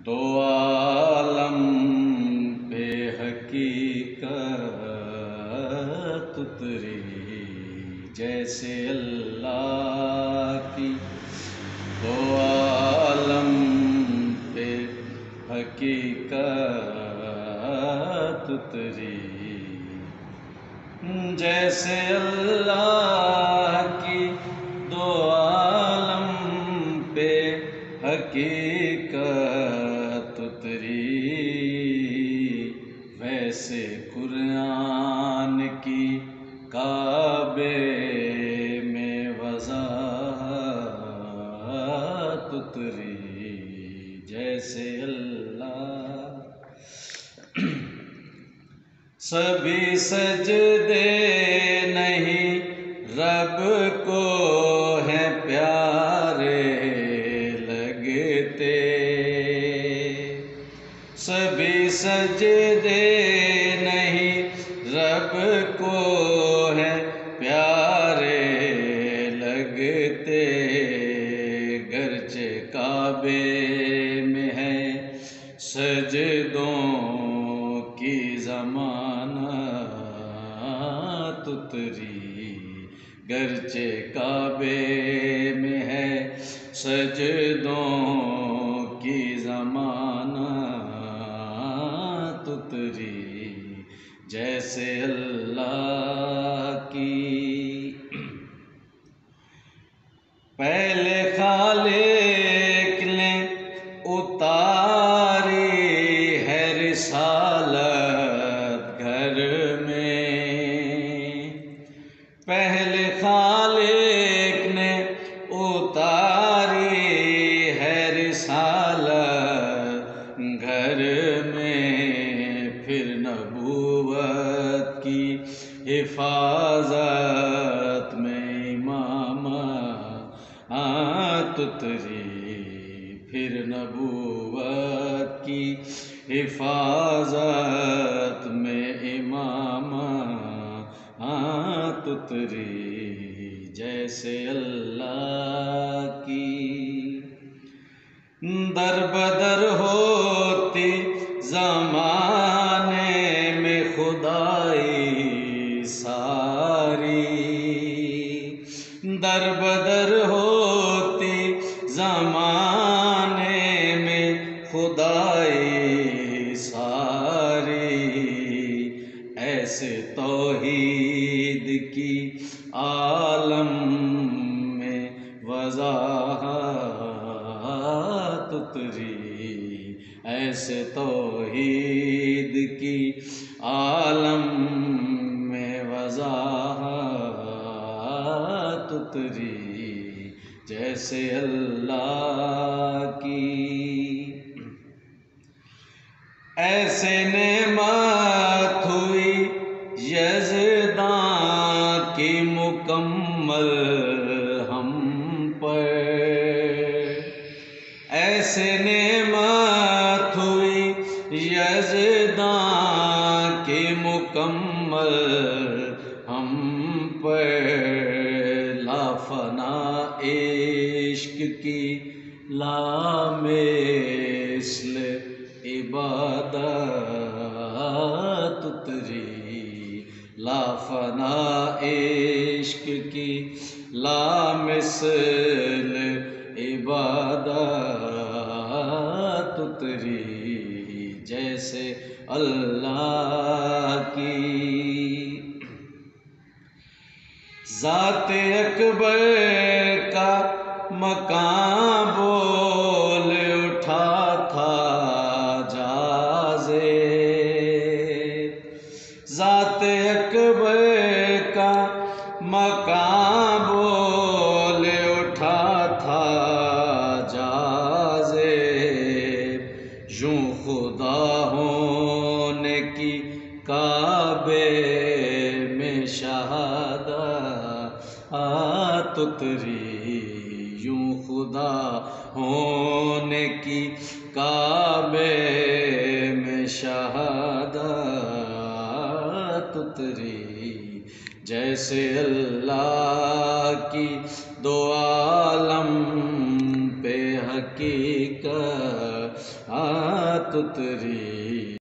दो आलम पे हकीकत उतरी जैसे अल्लाह की। दो आलम पे हकीकत उतरी जैसे अल्लाह की। दो आलम पे हकीकत उतरी वैसे कुरान की काबे में वज़ाहत उतरी जैसे अल्लाह। सभी सजदे नहीं रब को हैं प्यारे लगते। सभी सजदे नहीं रब को हैं प्यारे लगते। गरचे काबे में है सजदों की ज़मानत उतरी। गरचे काबे में है सजदों की ज़मानत उतरी जैसे अल्लाह की। पहले खालिक ने उतारी है रिसालत घर में। पहले खालिक ने उतारी है रिसालत घर में। फिर नबूवत की हिफाजत में इमामत उतरी। फिर नबूवत की हिफाजत में इमामत उतरी जैसे अल्लाह की। दर बदर होती ज़माने में खुदाई सारी। दर बदर होती ज़माने में खुदाई सारी। ऐसे तौहीद की आलम में वज़ाहत उतरी। ऐसे तौहीद की आलम में वज़ाहत उतरी जैसे अल्लाह की। ऐसे नेमत हुई यज़दां की मुकम्मल हम पर। ऐसे नेमत हुई यज़दां की मुकम्मल हम पर। लाफना इश्क की लामिस्ल इबादत उतरी। लाफना इश्क की लामिस्ल इबादत उतरी जैसे अल्लाह की। ज़ात अकबर का मकाम बोल उठा था जाज़े। ज़ात अकबर का मकाम बोल उठा था जाज़े। यूं खुदा होने की काबे में शहादत उतरी। यूं खुदा होने की काबे में शहादत उतरी जैसे अल्लाह की। दो आलम पे हकीकत उतरी।